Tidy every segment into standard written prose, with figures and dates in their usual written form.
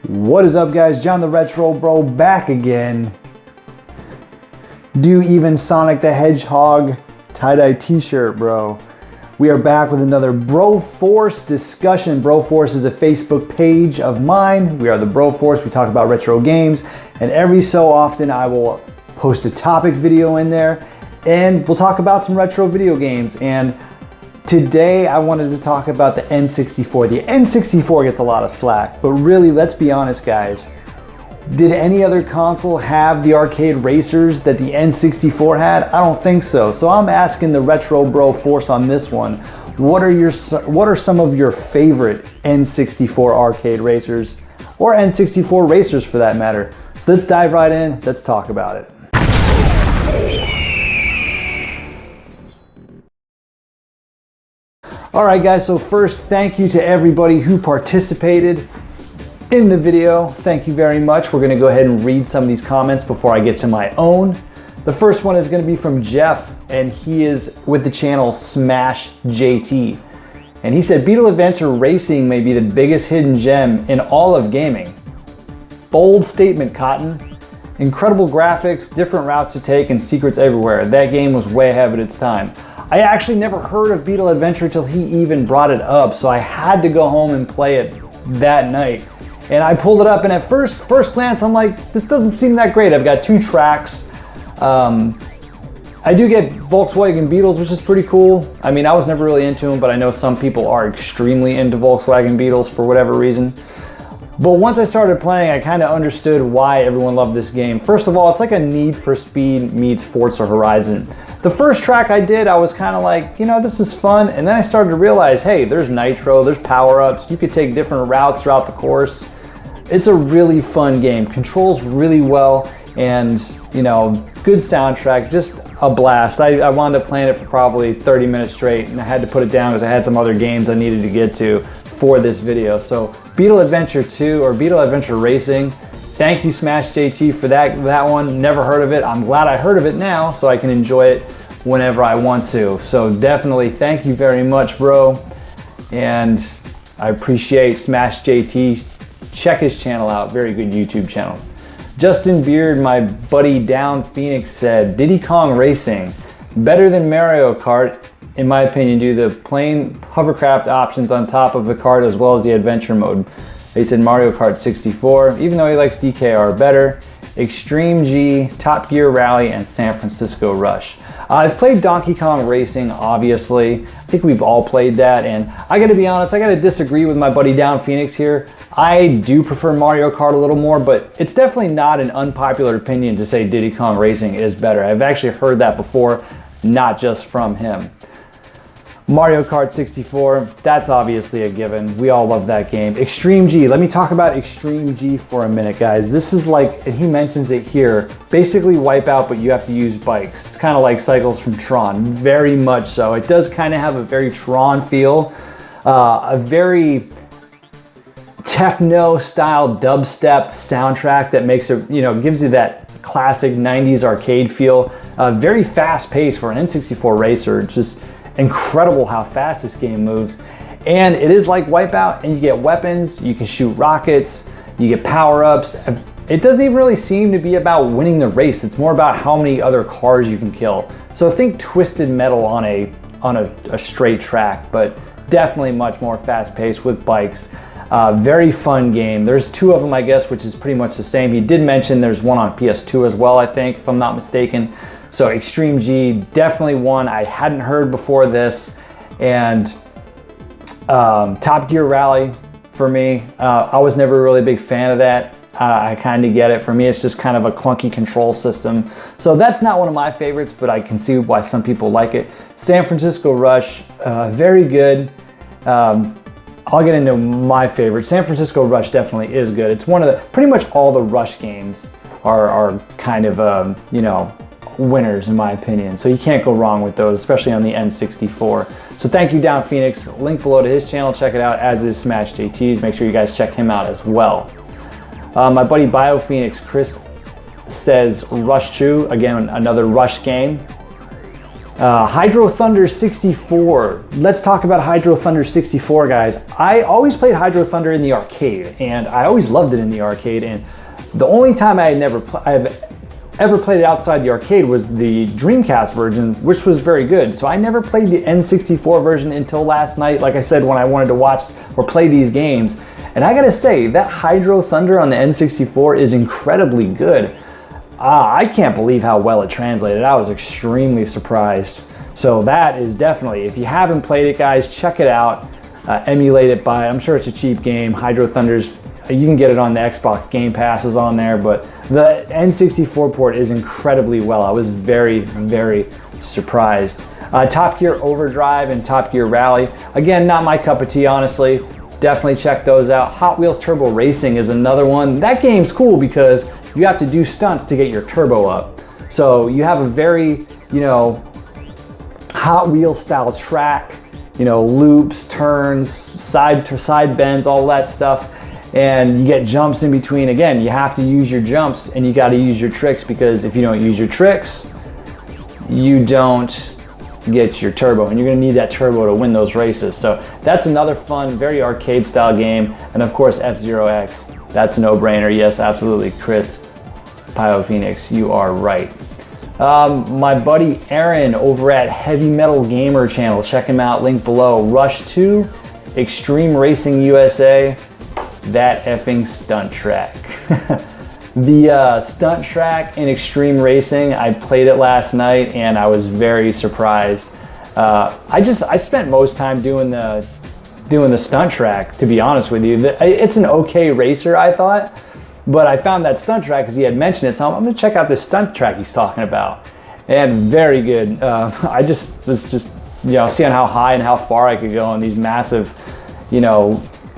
What is up, guys? John the Retro Bro back again. Do even Sonic the Hedgehog tie-dye t-shirt, bro. We are back with another BroForce discussion. BroForce is a Facebook page of mine. We are the BroForce. We talk about retro games, and every so often I will post a topic video in there and we'll talk about some retro video games. And today I wanted to talk about the N64. The N64 gets a lot of slack, but really, let's be honest, guys. Did any other console have the arcade racers that the N64 had? I don't think so. So I'm asking the RetroBroForce on this one. What are some of your favorite N64 arcade racers, or N64 racers for that matter? So let's dive right in. Let's talk about it. All right, guys, so first, thank you to everybody who participated in the video. Thank you very much. We're gonna go ahead and read some of these comments before I get to my own. The first one is gonna be from Jeff, and he is with the channel Smash JT. And he said, Beetle Adventure Racing may be the biggest hidden gem in all of gaming. Bold statement, Cotton. Incredible graphics, different routes to take, and secrets everywhere. That game was way ahead of its time. I actually never heard of Beetle Adventure till he even brought it up, so I had to go home and play it that night. And I pulled it up, and at first glance, I'm like, this doesn't seem that great. I've got 2 tracks. I do get Volkswagen Beetles, which is pretty cool. I mean, I was never really into them, but I know some people are extremely into Volkswagen Beetles for whatever reason. But once I started playing, I kind of understood why everyone loved this game. First of all, it's like a Need for Speed meets Forza Horizon. The first track I did, I was kind of like, you know, this is fun. And then I started to realize, hey, there's nitro, there's power-ups. You could take different routes throughout the course. It's a really fun game. Controls really well, and, you know, good soundtrack, just a blast. I wound up playing it for probably 30 minutes straight, and I had to put it down because I had some other games I needed to get to for this video. So Beetle Adventure 2, or Beetle Adventure Racing, thank you Smash JT for that one. Never heard of it. I'm glad I heard of it now so I can enjoy it whenever I want to. So definitely thank you very much, bro. And I appreciate Smash JT. Check his channel out, very good YouTube channel. Justin Beard, my buddy DownPhoenix, said, Diddy Kong Racing, better than Mario Kart, in my opinion, due to the plain hovercraft options on top of the kart as well as the adventure mode. He said Mario Kart 64, even though he likes DKR better. Extreme G, Top Gear Rally, and San Francisco Rush. I've played Donkey Kong Racing, obviously. I think we've all played that, and I gotta be honest, I gotta disagree with my buddy DownPhoenix here. I do prefer Mario Kart a little more, but it's definitely not an unpopular opinion to say Diddy Kong Racing is better. I've actually heard that before, not just from him. Mario Kart 64, that's obviously a given. We all love that game. Extreme G, let me talk about Extreme G for a minute, guys. This is like, and he mentions it here, basically Wipeout, but you have to use bikes. It's kind of like Cycles from Tron, very much so. It does kind of have a very Tron feel, a very techno-style dubstep soundtrack that makes it, you know, gives you that classic 90s arcade feel. Very fast-paced for an N64 racer. Just incredible how fast this game moves. And it is like Wipeout, and you get weapons, you can shoot rockets, you get power-ups. It doesn't even really seem to be about winning the race. It's more about how many other cars you can kill. So think Twisted Metal on a straight track, but definitely much more fast-paced with bikes. Very fun game. There's 2 of them, I guess, which is pretty much the same. He did mention there's one on PS2 as well, I think, if I'm not mistaken. So Extreme G, definitely one I hadn't heard before this. And Top Gear Rally, for me, I was never really a big fan of that. I kind of get it. For me, it's just kind of a clunky control system. So that's not one of my favorites, but I can see why some people like it. San Francisco Rush, very good. I'll get into my favorite. San Francisco Rush definitely is good. It's one of the, pretty much all the Rush games are kind of, you know, winners in my opinion. So you can't go wrong with those, especially on the N64. So thank you, DownPhoenix. Link below to his channel, check it out, as is Smash JT's. Make sure you guys check him out as well. My buddy BioPhoenix, Chris, says Rush 2, again, another Rush game. Hydro Thunder 64. Let's talk about Hydro Thunder 64, guys. I always played Hydro Thunder in the arcade, and I always loved it in the arcade. And the only time I've ever played it outside the arcade was the Dreamcast version, which was very good. So I never played the N64 version until last night, like I said, when I wanted to watch or play these games. And I gotta say, that Hydro Thunder on the N64 is incredibly good. I can't believe how well it translated. I was extremely surprised. So that is definitely, if you haven't played it, guys, check it out. Emulate it, buy it. I'm sure it's a cheap game. Hydro Thunder's, you can get it on the Xbox Game Pass is on there, but the N64 port is incredibly well. I was very, very surprised. Top Gear Overdrive and Top Gear Rally. Again, not my cup of tea, honestly. Definitely check those out. Hot Wheels Turbo Racing is another one. That game's cool because you have to do stunts to get your turbo up. So you have a very, Hot Wheels style track, loops, turns, side bends, all that stuff. And you get jumps in between. Again, you have to use your jumps and you got to use your tricks, because if you don't use your tricks, you don't get your turbo, and you're going to need that turbo to win those races. So that's another fun, very arcade style game. And of course, F-Zero X, that's a no-brainer. Yes, absolutely, Chris BioPhoenix, you are right. My buddy Aaron over at Heavy Metal Gamer channel, check him out, link below. Rush 2, Extreme Racing USA, that effing stunt track. The stunt track in Extreme Racing, I played it last night and I was very surprised. I spent most time doing the stunt track, to be honest with you. It's an okay racer, I thought, but I found that stunt track because he had mentioned it, so I'm gonna check out this stunt track he's talking about. And very good. I just was seeing how high and how far I could go on these massive,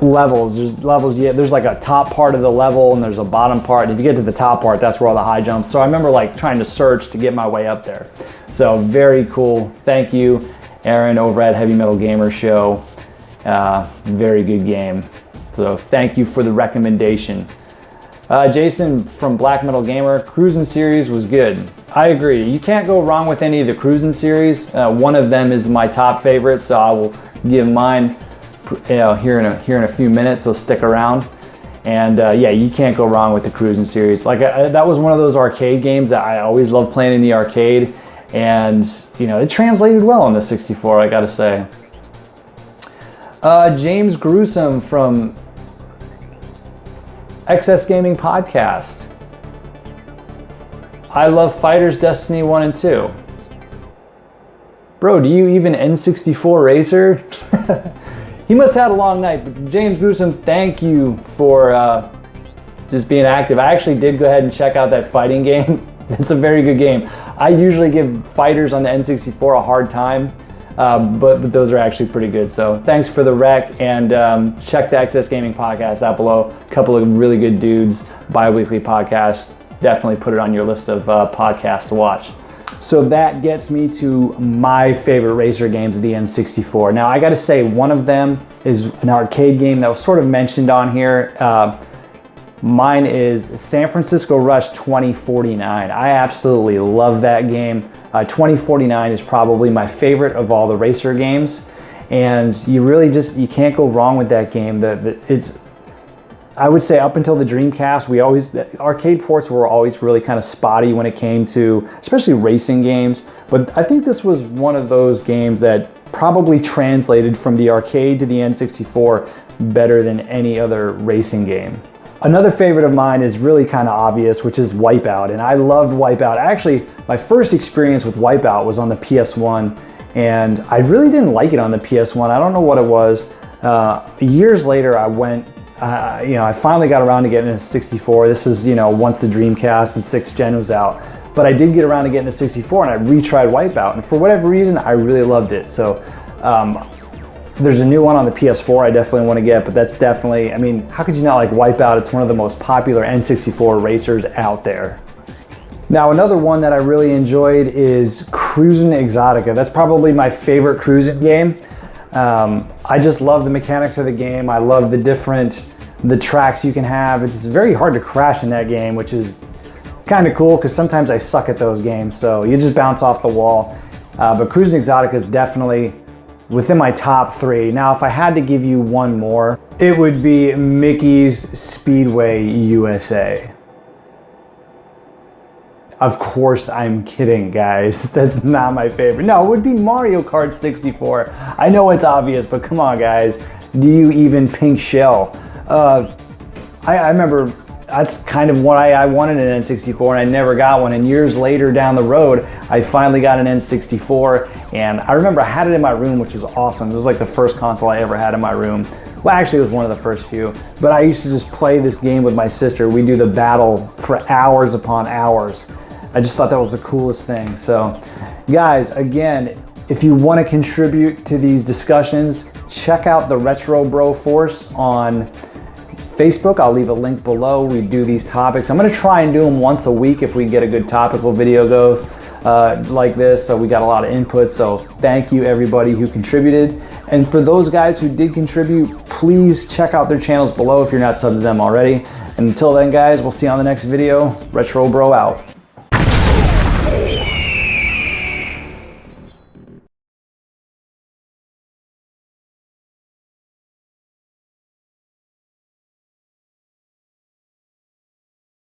levels. There's like a top part of the level and there's a bottom part. And if you get to the top part, that's where all the high jumps. So I remember like trying to search to get my way up there. So very cool. Thank you, Aaron over at Heavy Metal Gamer Show. Very good game. So thank you for the recommendation. Jason from Black Metal Gamer, Cruisin' series was good. I agree. You can't go wrong with any of the Cruisin' series. One of them is my top favorite, so I will give mine here in a few minutes, so stick around. And yeah, you can't go wrong with the Cruisin' series. Like that was one of those arcade games that I always loved playing in the arcade, and it translated well on the 64, I gotta say. James Gruesome from XS Gaming Podcast. I love Fighters Destiny 1 and 2. Bro, do you even N64 Racer? He must have had a long night, but James Gruesome, thank you for just being active. I actually did go ahead and check out that fighting game. It's a very good game. I usually give fighters on the N64 a hard time, but those are actually pretty good. So thanks for the rec, and check the XS Gaming Podcast out below. A couple of really good dudes, bi-weekly podcast. Definitely put it on your list of podcasts to watch. So that gets me to my favorite racer games of the N64. Now I gotta say, one of them is an arcade game that was sort of mentioned on here. Mine is San Francisco Rush 2049. I absolutely love that game. 2049 is probably my favorite of all the racer games. And you can't go wrong with that game. I would say up until the Dreamcast, the arcade ports were always really kind of spotty when it came to, especially racing games. But I think this was one of those games that probably translated from the arcade to the N64 better than any other racing game. Another favorite of mine is really kind of obvious, which is Wipeout. And I loved Wipeout. Actually, my first experience with Wipeout was on the PS1, and I really didn't like it on the PS1. I don't know what it was. Years later, I finally got around to getting a 64. This is, once the Dreamcast and 6th Gen was out. But I did get around to getting a 64, and I retried Wipeout, and for whatever reason, I really loved it. So there's a new one on the PS4 I definitely want to get, but that's definitely, how could you not like Wipeout? It's one of the most popular N64 racers out there. Now, another one that I really enjoyed is Cruisin' Exotica. That's probably my favorite cruising game. I just love the mechanics of the game. I love the tracks you can have. It's very hard to crash in that game, which is kind of cool because sometimes I suck at those games. So you just bounce off the wall. But Cruis'n Exotica is definitely within my top 3. Now, if I had to give you one more, it would be Mickey's Speedway USA. Of course, I'm kidding, guys. That's not my favorite. No, it would be Mario Kart 64. I know it's obvious, but come on, guys. Do you even pink shell? I remember that's kind of what I wanted an N64, and I never got one. And years later down the road, I finally got an N64, and I remember I had it in my room, which was awesome. It was like the first console I ever had in my room. Well, actually, it was one of the first few, but I used to just play this game with my sister. We'd do the battle for hours upon hours. I just thought that was the coolest thing. So, guys, again, if you want to contribute to these discussions, check out the RetroBroForce on Facebook. I'll leave a link below. We do these topics. I'm going to try and do them once a week if we get a good topical video goes like this. So we got a lot of input. So thank you everybody who contributed. And for those guys who did contribute, please check out their channels below if you're not subbed to them already. And until then, guys, we'll see you on the next video. RetroBro out.